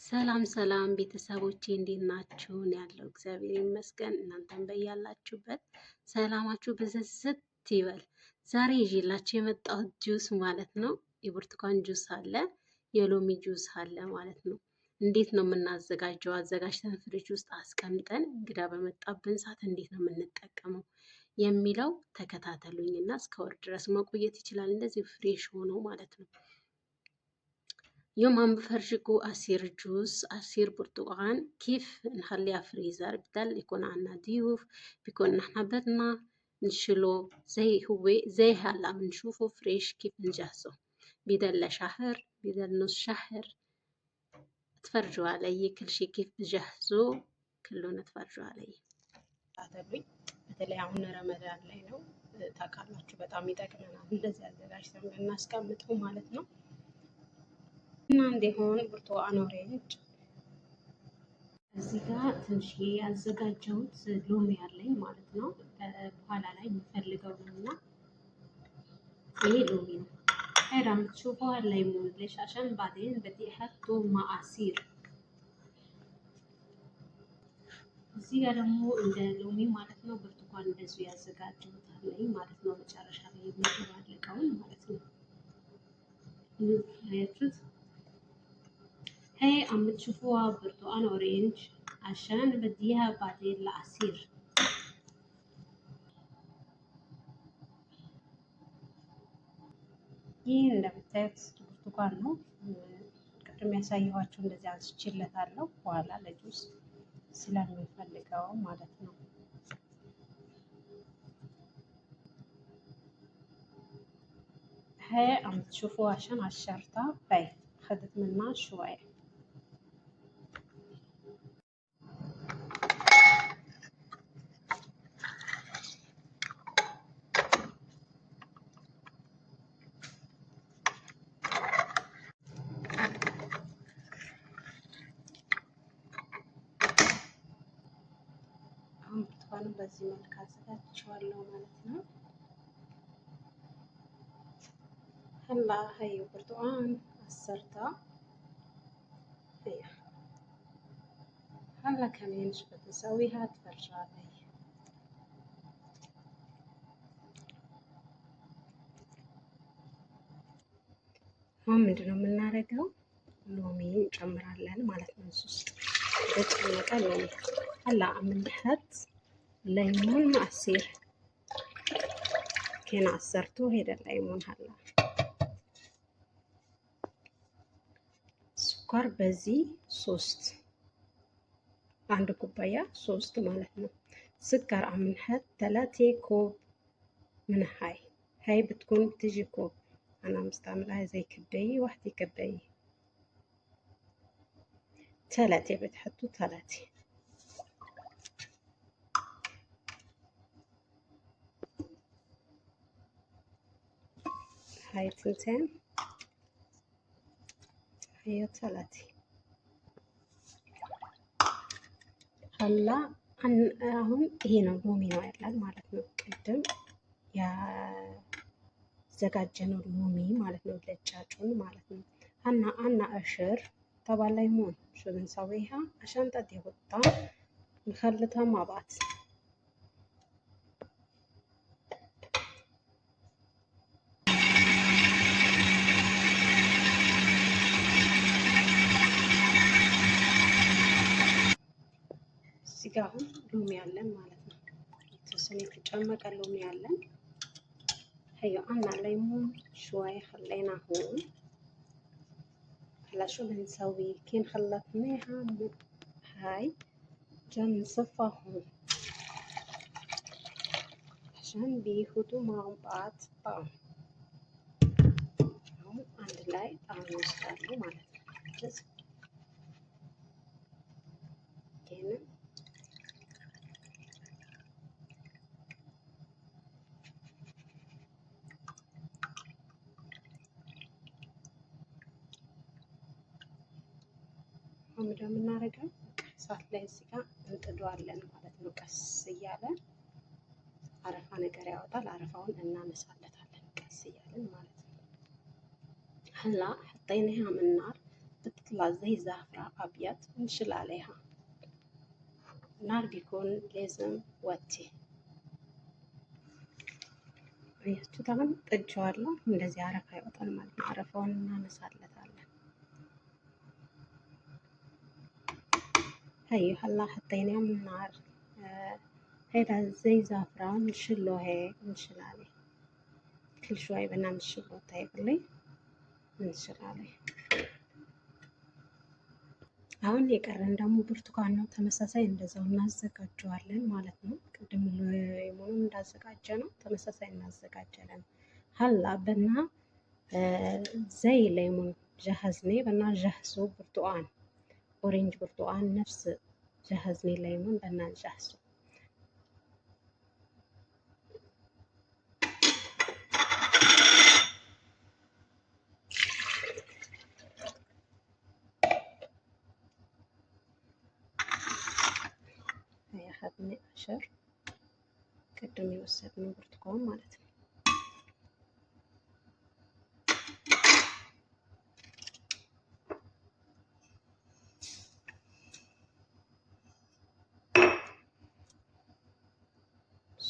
ሰላም ሰላም ቤተሰቦቼ እንዴት ናችሁ? ያለው እግዚአብሔር ይመስገን። እናንተም በያላችሁበት ሰላማችሁ ብዝዝት ይበል። ዛሬ ይዤላችሁ የመጣሁት ጁስ ማለት ነው የብርቱካን ጁስ አለ፣ የሎሚ ጁስ አለ ማለት ነው። እንዴት ነው የምናዘጋጀው? አዘጋጅተን ፍሪጅ ውስጥ አስቀምጠን እንግዳ በመጣብን ሰዓት እንዴት ነው የምንጠቀመው የሚለው ተከታተሉኝ እና እስከ ወር ድረስ መቆየት ይችላል፣ እንደዚህ ፍሬሽ ሆኖ ማለት ነው። يوم عم بفرجيكم عصير جوس، عصير برتقال كيف نخليها فريزر بدل يكون عنا ضيوف، بيكون نحن بدنا نشيله زي هو زي هلا بنشوفه فريش كيف نجهزه، بدل لشهر بدل نص شهر. تفرجوا علي كل شي كيف بجهزه، كلنا تفرجوا علي. አተሉኝ በተለይ አሁን ረመዳን ላይ ነው ታውቃላችሁ፣ በጣም ይጠቅመናል እንደዚህ አዘጋጅተን እናስቀምጠው ማለት ነው። እና እንዲሆን ብርቱካን ኦሬንጅ እዚህ ጋር ትንሽ ያዘጋጀሁት ሎሚ ያለኝ ማለት ነው። በኋላ ላይ የምፈልገው ነው እና ይሄ ሎሚ ነው። هيدا بتشوفوا الليمون ليش؟ عشان بعدين بدي احطه مع عصير። እዚህ ጋር ደግሞ እንደ ሎሚ ማለት ነው ብርቱካን እንደዚህ ያዘጋጀሁት አለኝ ማለት ነው። መጨረሻ ላይ የሚደባለቀውን ማለት ነው። አያችሁት? هي عم تشوفوها برتقال اورينج عشان بديها بعدين لعصير. ይህ እንደምታዩት ብርቱካን ነው። ቅድም ያሳየኋችሁ እንደዚህ አንስቼለታለሁ በኋላ ለጁስ ስለምንፈልገው ማለት ነው። هي عم تشوفوها عشان عشرتها باي أخذت منها شوية. አሁን ብርቱካኑ በዚህ መልክ አዘጋጅቼዋለሁ ማለት ነው። هلا هي برتقان عصرتها، هلا كمان ايش بدي اسويها تفرجوا علي. አሁን ምንድነው የምናደርገው? ሎሚ እንጨምራለን ማለት ነው። እዚህ ውስጥ የተጨመቀ ሎሚ هلا عم نحط ليمون عصير كان عصرته هيدا الليمون. هلا ስኳር በዚህ 3 አንድ ኩባያ 3 ማለት ነው። سكر عم نحط 3 كوب من هاي بتكون بتيجي كوب، أنا مستعملها زي كباية واحدة كباية 3 بتحطوا 3. هاي 2 هي 3. هلا አሁን ይሄ ነው ሎሚ ነው ያለን ማለት ነው። ቅድም ያዘጋጀነው ሎሚ ማለት ነው፣ ለጫጩን ማለት ነው። عنا قشر طبعا ليمون. شو بنسويها عشان تدي غطة نخلطها مع بعض. እዚህ ጋር አሁን ሎሚ ያለን ማለት ነው። የተወሰነ የተጨመቀ ሎሚ ያለን هي عنا ليمون شوي خلينا هون. هلا شو بنسوي؟ كين خلطناها هاي جن نصفها هون عشان بياخدوا مع بعض طعم. هون عند لاي طعم يشتغلوا ማለት ነው። كين ምንድነው የምናደርገው? እሳት ላይ እዚህ ጋር እንጥደዋለን ማለት ነው። ቀስ እያለ አረፋ ነገር ያወጣል። አረፋውን እናነሳለታለን ቀስ እያለን ማለት ነው። هلا حطيناها من النار بتطلع زي زعفرة أبيض نشيل عليها. النار بيكون لازم وطي. طبعا ጥጄዋለሁ እንደዚህ አረፋ ይወጣል ማለት ነው። አረፋውን እናነሳለታለን። هي هلا حطيناه من النار. هيدا زي زعفران نشيله هيك نشيل عليه كل شوي بدنا نشيله طيب نشيل عليه. አሁን የቀረን ደግሞ ብርቱካን ነው። ተመሳሳይ እንደዛው እናዘጋጀዋለን ማለት ነው። ቅድም ሌሞኑን እንዳዘጋጀ ነው ተመሳሳይ እናዘጋጃለን። هلا بدنا زي ليمون جهزناه بدنا نجهزه برتقان اورنج برتقان نفس جهزناه ليمون بدنا نجهزه. أخذنا 10 ቅድም የወሰድነው ብርቱካን ማለት ነው።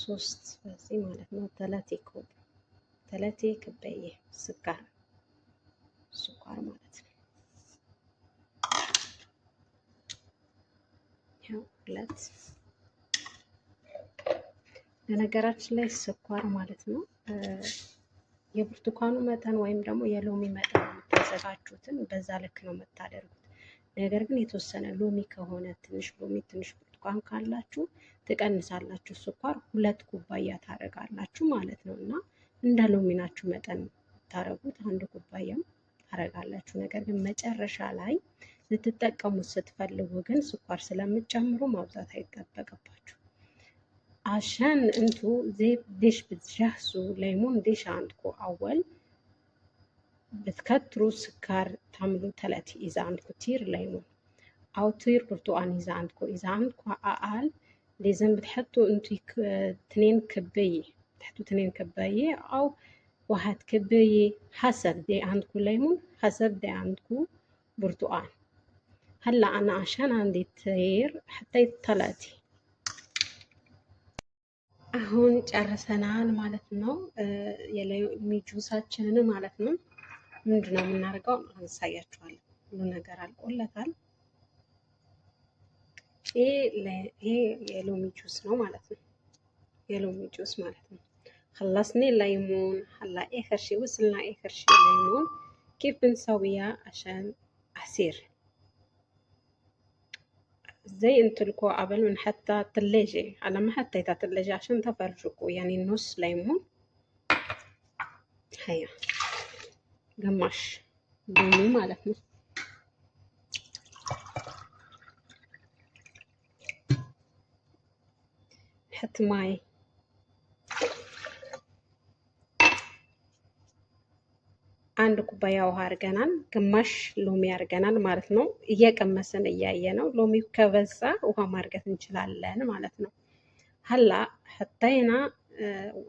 ሶስት በዚህ ማለት ነው። ተለቴ ክበየ ስኳር ማለት ነው። ያው ሁለት በነገራችን ላይ ስኳር ማለት ነው የብርቱካኑ መጠን ወይም ደግሞ የሎሚ መጠን የምታዘጋጁትን በዛ ልክ ነው የምታደርጉት። ነገር ግን የተወሰነ ሎሚ ከሆነ ትንሽ ሎሚ ትንሽ ብርቱካን ካላችሁ ትቀንሳላችሁ። ስኳር 2 ኩባያ ታረጋላችሁ ማለት ነው። እና እንደ ሎሚናችሁ መጠን ታረጉት 1 ኩባያም ታረጋላችሁ። ነገር ግን መጨረሻ ላይ ልትጠቀሙት ስትፈልጉ ግን ስኳር ስለምትጨምሩ ማብዛት አይጠበቅባችሁ። عشان انتو زي بديش بتجهزوا ليمون ديش عندكم اول بتكتروا سكر تعملوا 3 اذا عندكم كتير ليمون او كتير برتقال اذا عندكم اقل لازم بتحطوا انتو 2 كباية بتحطوا 2 كباية او 1 كباية حسب دي عندكم ليمون حسب دي عندكم برتقال. هلا انا عشان عندي كتير حطيت 3 አሁን ጨርሰናል ማለት ነው። የሎሚ ጁሳችንን ማለት ነው። ምንድነው የምናደርገው? አሳያችኋለሁ። ሁሉ ነገር አልቆለታል። ይሄ የሎሚ ጁስ ነው ማለት ነው። የሎሚ ጁስ ማለት ነው። خلصنا الليمون هلا اخر شيء وصلنا اخر شيء الليمون كيف بنسويها عشان عصير زي انتلكوا قبل بنحطها تلاجة. انا ما حطيتها تلاجة عشان تفرجكوا يعني نص ليمون هيا قماش ليمون مالتنا نحط ماي አንድ ኩባያ ውሃ አድርገናል። ግማሽ ሎሚ አድርገናል ማለት ነው። እየቀመስን እያየ ነው። ሎሚው ከበዛ ውሃ ማድረግ እንችላለን ማለት ነው። هلا حطينا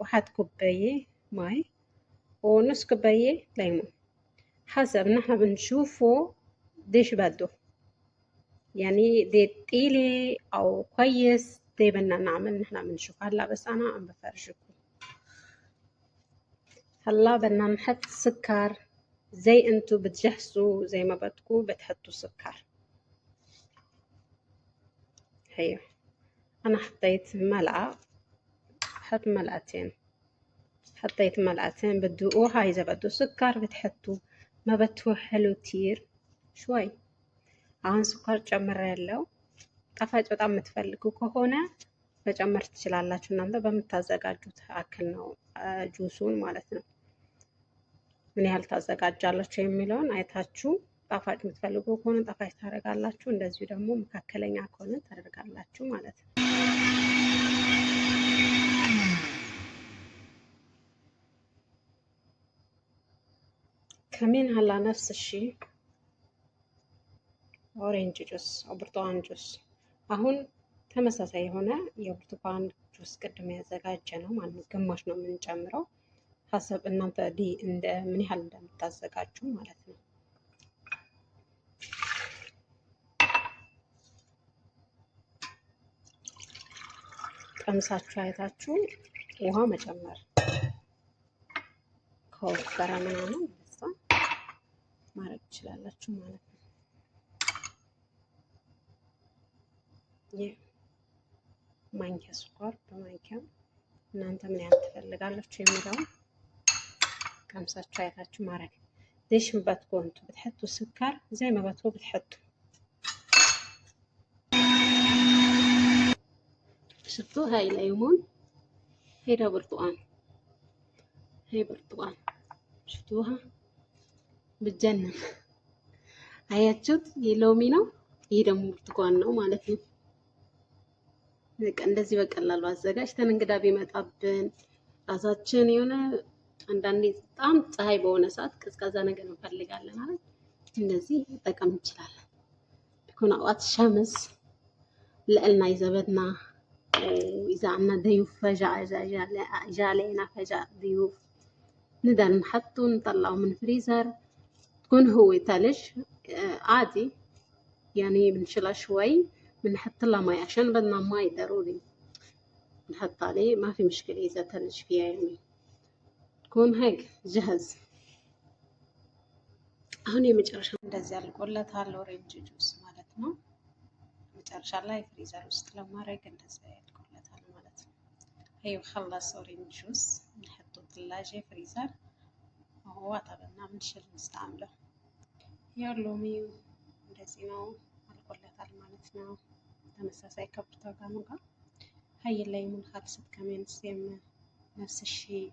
1 كوباية ماي ونص كوباية ليمون حسب نحن بنشوفه ديش بده يعني دي تقيلة أو كويس دي بدنا نعمل نحن بنشوف. هلا بس أنا عم بفرجكم. هلا بدنا نحط سكر زي انتو بتجهزوا زي ما بدكم بتحطوا سكر. هي انا حطيت ملعقة حط ملعقتين حطيت ملعقتين بتذوقوها. اذا بدو سكر بتحطوا ما بتوه حلو كتير شوي አሁን ስኳር ጨምሬያለሁ። ጣፋጭ በጣም የምትፈልጉ ከሆነ መጨመር ትችላላችሁ። እናንተ በምታዘጋጁት አክል ነው ጁሱን ማለት ነው። ምን ያህል ታዘጋጃላችሁ የሚለውን አይታችሁ ጣፋጭ የምትፈልጉ ከሆነ ጣፋጭ ታደርጋላችሁ። እንደዚሁ ደግሞ መካከለኛ ከሆነ ታደርጋላችሁ ማለት ነው። كمان هلا نفس الشيء ኦሬንጅ ጁስ ብርቱካን ጁስ አሁን ተመሳሳይ የሆነ የብርቱካን ጁስ ቅድም ያዘጋጀ ነው ማለት ነው። ግማሽ ነው የምንጨምረው ሀሳብ እናንተ እንደ ምን ያህል እንደምታዘጋጁ ማለት ነው። ቀምሳችሁ አይታችሁ ውሃ መጨመር ከወፈረ ምናምን እዛ ማድረግ ትችላላችሁ ማለት ነው። ይህ ማንኪያ ስኳር በማንኪያ እናንተ ምን ያህል ትፈልጋላችሁ የሚለውን ቀምሳችሁ አይታችሁ ማድረግ። ليش ما بدكم انتوا بتحطوا سكر زي ما بدكم بتحطوا. شفتوا هاي ليمون، هيدا برتقال، هي برتقال شفتوها بتجنن። አያችሁት? ይህ ሎሚ ነው፣ ይህ ደግሞ ብርቱካን ነው ማለት ነው። በቃ እንደዚህ በቀላሉ አዘጋጅተን እንግዳ ቢመጣብን ራሳችን የሆነ አንዳንዴ በጣም ፀሐይ በሆነ ሰዓት ቀዝቃዛ ነገር እንፈልጋለን ማለት እንደዚህ መጠቀም እንችላለን። ቢኮን አዋት ሸምስ لقلنا إذا بدنا إذا عنا ضيوف فجأة جالينا فجأة ضيوف نقدر نحطه نطلعه من فريزر تكون هو ثلج عادي يعني بنشيلها شوي بنحط لها مي عشان بدنا مي ضروري نحط عليه ما في مشكلة إذا ثلج فيها يعني تكون هيك جهز. አሁን የመጨረሻ እንደዚህ አልቆለታል ኦሬንጅ ጁስ ማለት ነው። መጨረሻ ላይ ፍሪዘር ውስጥ ለማድረግ እንደዚህ ያልቆለታል ማለት ነው። ايوه خلص اورنج جوس نحطه ثلاجة فريزر وهو طبعا بنشيل نستعمله. ያው ሎሚው እንደዚህ ነው አልቆለታል ማለት ነው። ተመሳሳይ ከብርቱካኑ ጋር هاي الليمون خلصت كمان نفس الشيء